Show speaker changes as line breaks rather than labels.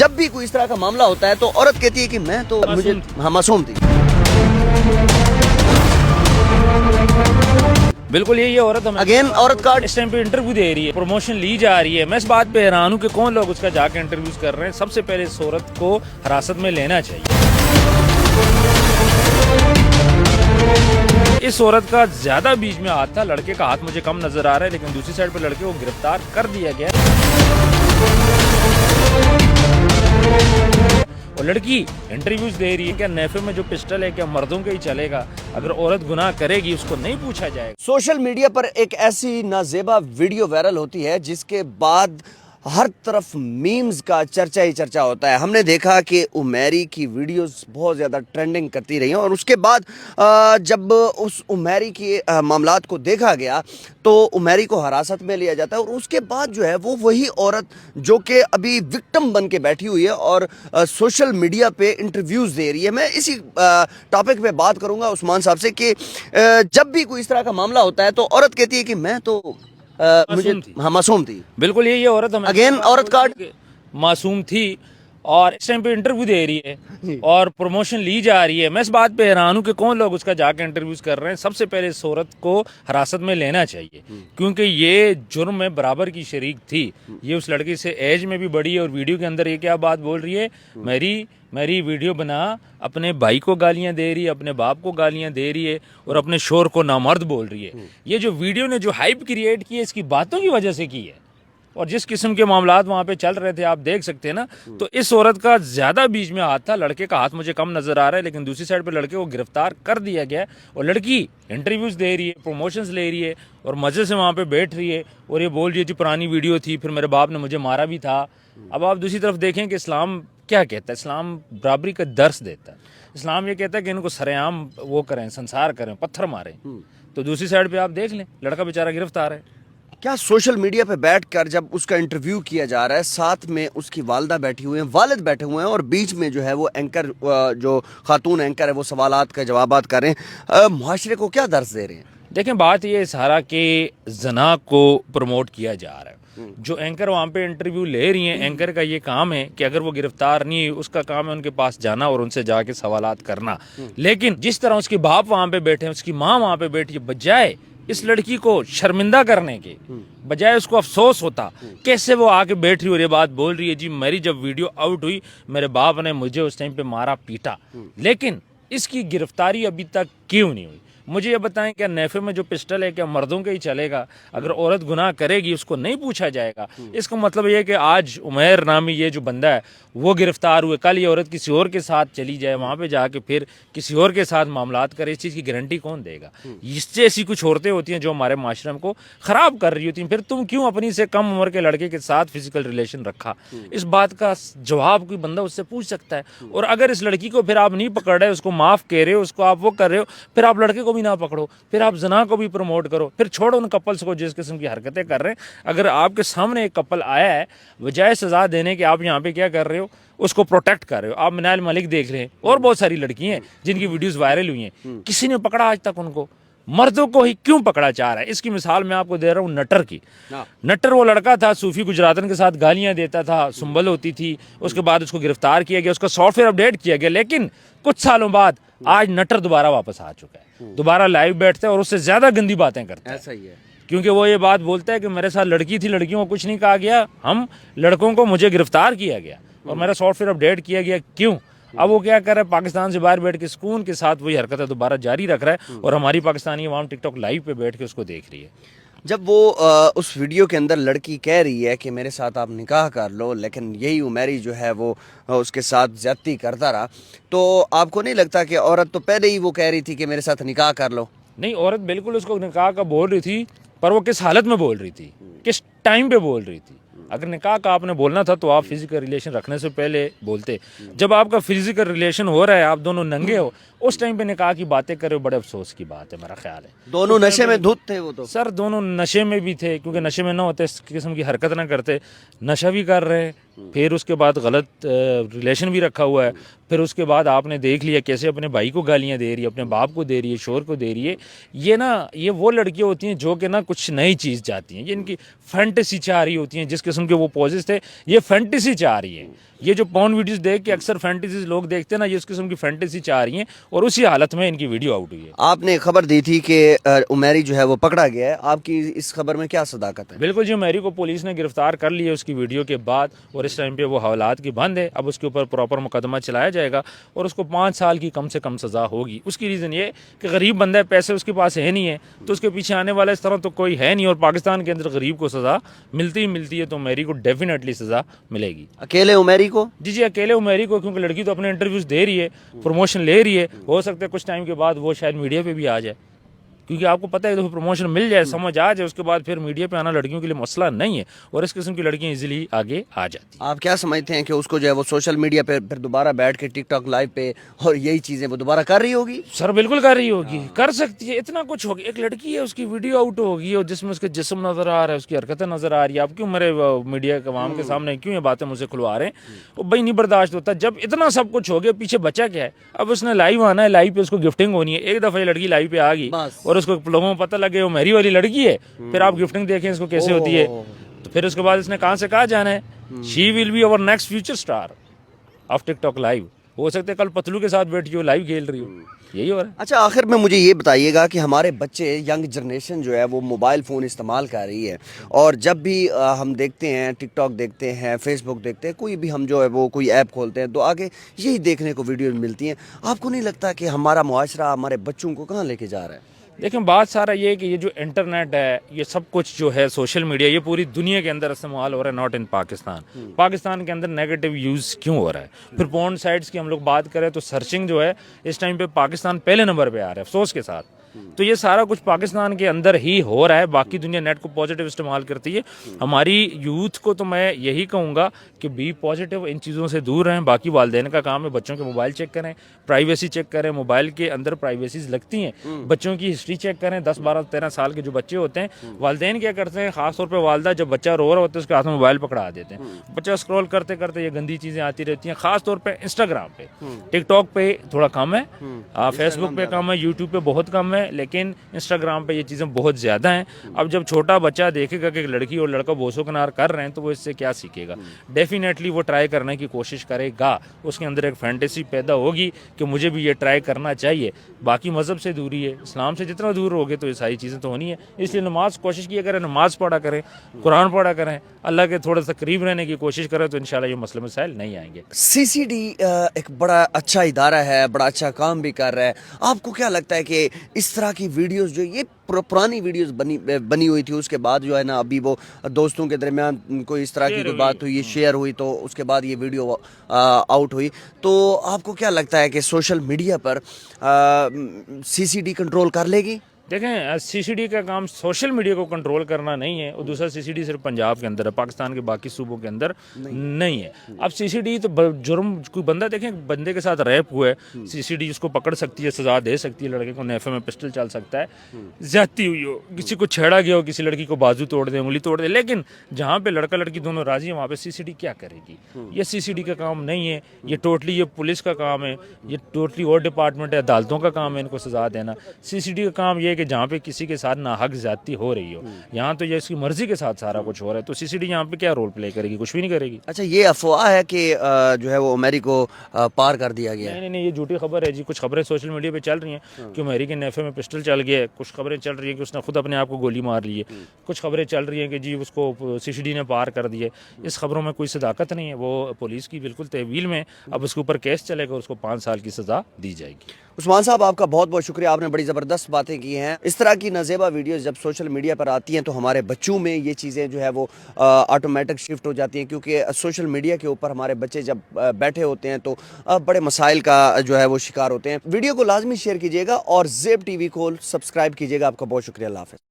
جب بھی کوئی اس طرح کا معاملہ ہوتا ہے تو عورت کہتی ہے کہ میں تو مجھے معصوم تھی.
بالکل یہی ہے. عورت
اگین عورت کارڈ
اس ٹائم پہ انٹرویو دے رہی ہے, پروموشن لی جا رہی ہے. میں اس بات پہ حیران ہوں کہ کون لوگ اس کا جا کے انٹرویوز کر رہے ہیں. سب سے پہلے اس عورت کو حراست میں لینا چاہیے. اس عورت کا زیادہ بیچ میں ہاتھ تھا. لڑکے کا ہاتھ مجھے کم نظر آ رہا ہے, لیکن دوسری سائڈ پہ لڑکے کو گرفتار کر دیا گیا. اور لڑکی انٹرویوز دے رہی ہے. کیا نیفے میں جو پسٹل ہے کیا مردوں کا ہی چلے گا؟ اگر عورت گناہ کرے گی اس کو نہیں پوچھا جائے گا.
سوشل میڈیا پر ایک ایسی نازیبا ویڈیو وائرل ہوتی ہے جس کے بعد ہر طرف میمز کا چرچا ہی چرچا ہوتا ہے. ہم نے دیکھا کہ عمیری کی ویڈیوز بہت زیادہ ٹرینڈنگ کرتی رہی ہیں, اور اس کے بعد جب اس عمیری کے معاملات کو دیکھا گیا تو عمیری کو حراست میں لیا جاتا ہے, اور اس کے بعد جو ہے وہ وہی عورت جو کہ ابھی وکٹم بن کے بیٹھی ہوئی ہے اور سوشل میڈیا پہ انٹرویوز دے رہی ہے. میں اسی ٹاپک پہ بات کروں گا عثمان صاحب سے کہ جب بھی کوئی اس طرح کا معاملہ ہوتا ہے تو عورت کہتی ہے کہ میں تو مجھے معصوم تھی.
بالکل یہی ہے. عورت
اگین عورت کارڈ
معصوم تھی اور اس ٹائم پہ انٹرویو دے رہی ہے اور پروموشن لی جا رہی ہے. میں اس بات پہ حیران ہوں کہ کون لوگ اس کا جا کے انٹرویوز کر رہے ہیں. سب سے پہلے اس عورت کو حراست میں لینا چاہیے, کیونکہ یہ جرم میں برابر کی شریک تھی. یہ اس لڑکی سے ایج میں بھی بڑی ہے, اور ویڈیو کے اندر یہ کیا بات بول رہی ہے, میری ویڈیو بنا, اپنے بھائی کو گالیاں دے رہی ہے, اپنے باپ کو گالیاں دے رہی ہے, اور اپنے شوہر کو نامرد بول رہی ہے. یہ جو ویڈیو نے جو ہائپ کریٹ کی ہے اس کی باتوں کی وجہ سے کی ہے, اور جس قسم کے معاملات وہاں پہ چل رہے تھے آپ دیکھ سکتے ہیں نا. تو اس عورت کا زیادہ بیچ میں ہاتھ تھا. لڑکے کا ہاتھ مجھے کم نظر آ رہا ہے, لیکن دوسری سائڈ پہ لڑکے کو گرفتار کر دیا گیا. اور لڑکی انٹرویوز دے رہی ہے, پروموشنز لے رہی ہے, اور مزے سے وہاں پہ بیٹھ رہی ہے, اور یہ بول رہی ہے کہ پرانی ویڈیو تھی, پھر میرے باپ نے مجھے مارا بھی تھا. اب آپ دوسری طرف دیکھیں کہ اسلام کیا کہتا ہے. اسلام برابری کا درس دیتا ہے. اسلام یہ کہتا ہے کہ ان کو سرعام وہ کریں, سنسار کریں, پتھر ماریں. تو دوسری سائڈ پہ آپ دیکھ لیں لڑکا بیچارہ گرفتار ہے.
کیا سوشل میڈیا پہ بیٹھ کر جب اس کا انٹرویو کیا جا رہا ہے, ساتھ میں اس کی والدہ بیٹھی ہوئی ہیں, والد بیٹھے ہوئے ہیں, اور بیچ میں جو ہے وہ اینکر, جو خاتون اینکر ہے, وہ سوالات کا جوابات کر رہے ہیں, معاشرے کو کیا درس دے رہے ہیں؟
دیکھیں بات یہ سارا کہ زنا کو پروموٹ کیا جا رہا ہے. جو اینکر وہاں پہ انٹرویو لے رہی ہیں, اینکر کا یہ کام ہے کہ اگر وہ گرفتار نہیں, اس کا کام ہے ان کے پاس جانا اور ان سے جا کے سوالات کرنا. لیکن جس طرح اس کے باپ وہاں پہ بیٹھے ہیں, اس کی ماں وہاں پہ بیٹھی ہے, بجائے اس لڑکی کو شرمندہ کرنے کے, بجائے اس کو افسوس ہوتا کیسے وہ آ کے بیٹھ رہی اور یہ بات بول رہی ہے, جی میری جب ویڈیو آؤٹ ہوئی میرے باپ نے مجھے اس ٹائم پہ مارا پیٹا, لیکن اس کی گرفتاری ابھی تک کیوں نہیں ہوئی؟ مجھے یہ بتائیں کیا نیفے میں جو پسٹل ہے کیا مردوں کا ہی چلے گا؟ اگر عورت گناہ کرے گی اس کو نہیں پوچھا جائے گا. اس کا مطلب یہ کہ آج عمیر نامی یہ جو بندہ ہے وہ گرفتار ہوئے, کل یہ عورت کسی اور کے ساتھ چلی جائے, وہاں پہ جا کے پھر کسی اور کے ساتھ معاملات کرے, اس چیز کی گارنٹی کون دے گا؟ اس سے ایسی کچھ عورتیں ہوتی ہیں جو ہمارے معاشرے کو خراب کر رہی ہوتی ہیں. پھر تم کیوں اپنی سے کم عمر کے لڑکے کے ساتھ فزیکل ریلیشن رکھا؟ اس بات کا جواب کوئی بندہ اس سے پوچھ سکتا ہے. اور اگر اس لڑکی کو پھر آپ نہیں پکڑ رہے, اس کو معاف کہہ رہے ہو, اس کو آپ وہ کر رہے ہو, پھر آپ لڑکے کو بھی نہ پکڑو, پھر آپ زنا کو بھی پروموٹ کرو, پھر چھوڑو ان کپلز کو جس قسم کی حرکتیں کر رہے ہیں. اگر آپ کے سامنے ایک کپل آیا ہے, بجائے سزا دینے کے آپ یہاں پہ کیا کر رہے ہو, اس کو پروٹیکٹ کر رہے ہو. آپ منال ملک دیکھ رہے ہیں, اور بہت ساری لڑکی ہیں جن کی ویڈیوز وائرل ہوئی ہیں, کسی نے پکڑا آج تک ان کو؟ مردوں کو ہی کیوں پکڑا جا رہا ہے؟ اس کی مثال میں آپ کو دے رہا ہوں نٹر کی. نٹر وہ لڑکا تھا صوفی گجراتن کے ساتھ گالیاں دیتا تھا, سنبل ہوتی تھی, اس کے بعد اس کو گرفتار کیا گیا, اس کا سافٹ ویئر اپڈیٹ کیا گیا, لیکن کچھ سالوں بعد آج نٹر دوبارہ واپس آ چکا ہے, دوبارہ لائیو بیٹھتا ہے اور اس سے زیادہ گندی باتیں کرتا ہے.
ایسا ہی ہے,
کیونکہ وہ یہ بات بولتا ہے کہ میرے ساتھ لڑکی تھی, لڑکیوں کو کچھ نہیں کہا گیا, ہم لڑکوں کو مجھے گرفتار کیا گیا اور میرا سافٹ ویئر اپڈیٹ کیا گیا. کیوں؟ اب وہ کیا کر رہا ہے, پاکستان سے باہر بیٹھ کے سکون کے ساتھ وہی حرکتیں دوبارہ جاری رکھ رہا ہے, اور ہماری پاکستانی عوام ٹک ٹاک لائیو پہ بیٹھ کے اس کو دیکھ رہی ہے.
جب وہ اس ویڈیو کے اندر لڑکی کہہ رہی ہے کہ میرے ساتھ آپ نکاح کر لو, لیکن یہی عمیری جو ہے وہ اس کے ساتھ زیادتی کرتا رہا, تو آپ کو نہیں لگتا کہ عورت تو پہلے ہی وہ کہہ رہی تھی کہ میرے ساتھ نکاح کر لو؟
نہیں, عورت بالکل اس کو نکاح کا بول رہی تھی, پر وہ کس حالت میں بول رہی تھی, کس ٹائم پہ بول رہی تھی. اگر نکاح کا آپ نے بولنا تھا تو آپ فزیکل ریلیشن رکھنے سے پہلے بولتے. جب آپ کا فزیکل ریلیشن ہو رہا ہے, آپ دونوں ننگے ہو, اس ٹائم پہ نکاح کی باتیں کرے ہو, بڑے افسوس کی بات ہے میرا خیال ہے.
دونوں نشے میں دھت تھے وہ تو.
سر دونوں نشے میں بھی تھے, کیونکہ نشے میں نہ ہوتے اس قسم کی حرکت نہ کرتے. نشہ بھی کر رہے ہیں, پھر اس کے بعد غلط ریلیشن بھی رکھا ہوا ہے، پھر اس کے بعد آپ نے دیکھ لیا کیسے اپنے بھائی کو گالیاں دے رہی ہے، اپنے باپ کو دے رہی ہے، شوہر کو دے رہی ہے. یہ وہ لڑکیاں ہوتی ہیں جو کہ نا کچھ نئی چیز چاہتی ہیں، یہ ان کی فینٹیسی چاہ رہی ہوتی ہیں. جس قسم کے وہ پوزز تھے یہ فینٹیسی چاہ رہی ہیں. یہ جو پون ویڈیوز دیکھ کے اکثر فینٹیسیز لوگ دیکھتے ہیں نا، یہ اس قسم کی فینٹیسی چاہ رہی ہیں، اور اسی حالت میں ان کی ویڈیو آؤٹ ہوئی ہے.
آپ نے خبر دی تھی کہ عمیری جو ہے وہ پکڑا گیا ہے، آپ کی اس خبر میں کیا صداقت ہے؟
بالکل جی، عمیری کو پولیس نے گرفتار کر لیا اس کی ویڈیو کے بعد، اور اس ٹائم پہ وہ حوالات کی بند ہے. اب اس کے اوپر پراپر مقدمہ چلایا جائے گا اور اس کو 5 سال کی کم سے کم سزا ہوگی. اس کی ریزن یہ کہ غریب بندہ ہے، پیسے اس کے پاس ہے نہیں ہے، تو اس کے پیچھے آنے والا اس طرح تو کوئی ہے نہیں، اور پاکستان کے اندر غریب کو سزا ملتی ہی ملتی ہے، تو عمیری کو ڈیفینیٹلی سزا ملے گی.
اکیلے عمیری کو؟
جی اکیلے عمیری کو، کیونکہ لڑکی تو اپنے انٹرویوز دے رہی ہے، پروموشن لے رہی ہے. ہو سکتا ہے کچھ ٹائم کے بعد وہ شاید میڈیا پہ بھی آ جائے، کیونکہ آپ کو پتہ ہے تو پروموشن مل جائے، سمجھ آ جائے، اس کے بعد پھر میڈیا پہ آنا لڑکیوں کے لیے مسئلہ نہیں ہے، اور اس قسم کی لڑکیاں ایزیلی آگے آ جاتی ہیں.
آپ کیا سمجھتے ہیں کہ اس کو جو ہے وہ سوشل میڈیا پہ پھر دوبارہ بیٹھ کے ٹک ٹاک لائیو پہ اور یہی چیزیں وہ دوبارہ کر رہی ہوگی؟
سر بالکل کر رہی ہوگی، کر سکتی ہے. اتنا کچھ ہوگی، ایک لڑکی ہے اس کی ویڈیو آؤٹ ہوگی اور جس میں اس کے جسم نظر آ رہا ہے، اس کی حرکتیں نظر آ رہی ہے. آپ کیوں میرے میڈیا کے عوام کے سامنے کیوں یہ باتیں مجھے کھلوا رہے ہیں؟ وہ بھائی نہیں برداشت ہوتا جب اتنا سب کچھ ہو گیا. پیچھے بچہ کیا ہے؟ اب اس نے لائیو آنا ہے، لائیو پہ اس کو گفٹنگ ہونی ہے. ایک دفعہ یہ لڑکی لائیو پہ آ گئی اور اس کو لوگوں کو پتہ لگے وہ میری والی لڑکی ہے، پھر آپ گفٹنگ دیکھیں اس کو کیسے ہوتی ہے. تو پھر اس کے بعد اس نے کہاں سے کہاں جانا ہے؟ She will be over next future star of TikTok live. ہو سکتا ہے کل پتلو کے ساتھ بیٹھی ہو، لائیو کھیل رہی ہو. یہی ہو رہا ہے.
اچھا، آخر میں مجھے یہ بتائیے گا کہ ہمارے بچے، ینگ جنریشن جو ہے وہ موبائل فون استعمال کر رہی ہے، اور جب بھی ہم دیکھتے ہیں ٹک ٹاک دیکھتے ہیں، فیس بک دیکھتے ہیں، کوئی بھی ہم جو ہے وہ کوئی ایپ کھولتے ہیں تو آگے یہی دیکھنے کو ویڈیو ملتی ہیں. آپ کو نہیں لگتا کہ ہمارا معاشرہ ہمارے بچوں کو کہاں لے کے جا رہا ہے؟
دیکھیں بات سارا یہ ہے کہ یہ جو انٹرنیٹ ہے، یہ سب کچھ جو ہے سوشل میڈیا، یہ پوری دنیا کے اندر استعمال ہو رہا ہے، ناٹ ان پاکستان. پاکستان کے اندر نیگیٹو یوز کیوں ہو رہا ہے؟ پھر پورن سائٹس کی ہم لوگ بات کریں تو سرچنگ جو ہے اس ٹائم پہ پاکستان پہلے نمبر پہ آ رہا ہے افسوس کے ساتھ. تو یہ سارا کچھ پاکستان کے اندر ہی ہو رہا ہے. باقی دنیا نیٹ کو پازیٹیو استعمال کرتی ہے. ہماری یوتھ کو تو میں یہی کہوں گا کہ بی پازیٹیو، ان چیزوں سے دور رہیں. باقی والدین کا کام ہے بچوں کے موبائل چیک کریں، پرائیویسی چیک کریں. موبائل کے اندر پرائیویسیز لگتی ہیں، بچوں کی ہسٹری چیک کریں. 10 12 13 سال کے جو بچے ہوتے ہیں، والدین کیا کرتے ہیں، خاص طور پہ والدہ جب بچہ رو رہا ہوتا ہے اس کے ہاتھ میں موبائل پکڑا دیتے ہیں. بچہ اسکرول کرتے کرتے یہ گندی چیزیں آتی رہتی ہیں، خاص طور پہ انسٹاگرام پہ. ٹک ٹاک پہ تھوڑا کم ہے، فیس بک پہ کم ہے، یوٹیوب پہ بہت کم ہے، لیکن انسٹاگرام پہ یہ چیزیں بہت زیادہ ہیں. اب جب چھوٹا بچہ دیکھے گا کہ لڑکی اور لڑکا بوسو کنار کر رہے ہیں تو وہ اس سے کیا سیکھے گا؟ ڈیفینیٹلی وہ ٹرائی کرنے کی کوشش کرے گا. اس کے اندر ایک فینٹیسی پیدا ہوگی کہ مجھے بھی یہ ٹرائی کرنا چاہیے. باقی مذہب سے دوری ہے، اسلام سے جتنا دور ہوگے تو یہ ساری چیزیں تو ہونی ہے. اس لیے نماز کوشش کیا کریں، نماز پڑھا کریں، قرآن پڑھا کریں، اللہ کے تھوڑا سا قریب رہنے کی کوشش کریں، تو انشاءاللہ یہ مسئلے مسائل نہیں آئیں گے.
سی سی ڈی ایک بڑا اچھا ادارہ ہے، بڑا اچھا کام بھی کر رہا ہے. آپ کو کیا لگتا ہے کہ اس طرح کی ویڈیوز جو یہ پرانی ویڈیوز بنی ہوئی تھی، اس کے بعد جو ہے نا ابھی وہ دوستوں کے درمیان کوئی اس طرح کی کوئی بات ہوئی، شیئر ہوئی، تو اس کے بعد یہ ویڈیو آؤٹ ہوئی، تو آپ کو کیا لگتا ہے کہ سوشل میڈیا پر سی سی ڈی کنٹرول کر لے گی؟
دیکھیں سی سی ڈی کا کام سوشل میڈیا کو کنٹرول کرنا نہیں ہے، اور دوسرا سی سی ڈی صرف پنجاب کے اندر ہے، پاکستان کے باقی صوبوں کے اندر نہیں ہے. اب سی سی ڈی تو جرم، کوئی بندہ دیکھیں بندے کے ساتھ ریپ ہوا ہے، سی سی ڈی اس کو پکڑ سکتی ہے، سزا دے سکتی ہے. لڑکے کو نیفے میں پسٹل چل سکتا ہے، زیادتی ہوئی ہو، کسی کو چھیڑا گیا ہو، کسی لڑکی کو بازو توڑ دے، انگلی توڑ دے. لیکن جہاں پہ لڑکا لڑکی دونوں راضی ہیں وہاں پہ سی سی ڈی کیا کرے گی؟ یہ سی سی ڈی کا کام نہیں ہے، یہ ٹوٹلی یہ پولیس کا کام ہے، یہ ٹوٹلی اور ڈپارٹمنٹ ہے، عدالتوں کا کام ہے ان کو سزا دینا. سی سی ڈی کا کام یہ ہے کہ جہاں پہ کسی کے ساتھ ناحق زیادتی ہو رہی ہو، یہاں تو یہ اس کی مرضی کے ساتھ سارا کچھ ہو رہا ہے، تو سی سی ڈی یہاں پہ کیا رول پلے کرے گی؟ کچھ بھی نہیں کرے گی.
اچھا، یہ افواہ ہے کہ جو ہے وہ عمیری کو پار کر دیا گیا ہے؟
نہیں، یہ جھوٹی خبر ہے جی. کچھ خبریں سوشل میڈیا پہ چل رہی ہیں کہ عمیری کے نیفے میں پسٹل چل گیا ہے، کچھ خبریں چل رہی ہیں کہ اس نے خود اپنے آپ کو گولی مار لی ہے، کچھ خبریں چل رہی ہیں کہ جی اس کو سی سی ڈی نے پار کر دی ہے. اس خبروں میں کوئی صداقت نہیں ہے، وہ پولیس کی بالکل تحویل میں. اب اس کے اوپر کیس چلے گا، اس کو 5 سال کی سزا دی جائے گی.
عثمان صاحب، آپ کا بہت بہت شکریہ، آپ نے بڑی زبردست باتیں کی ہیں. اس طرح کی نازیبا ویڈیوز جب سوشل میڈیا پر آتی ہیں تو ہمارے بچوں میں یہ چیزیں جو ہے وہ آٹومیٹک شفٹ ہو جاتی ہیں، کیونکہ سوشل میڈیا کے اوپر ہمارے بچے جب بیٹھے ہوتے ہیں تو بڑے مسائل کا جو ہے وہ شکار ہوتے ہیں. ویڈیو کو لازمی شیئر کیجیے گا اور زیب ٹی وی کو سبسکرائب کیجیے گا. آپ کا بہت شکریہ. اللہ حافظ.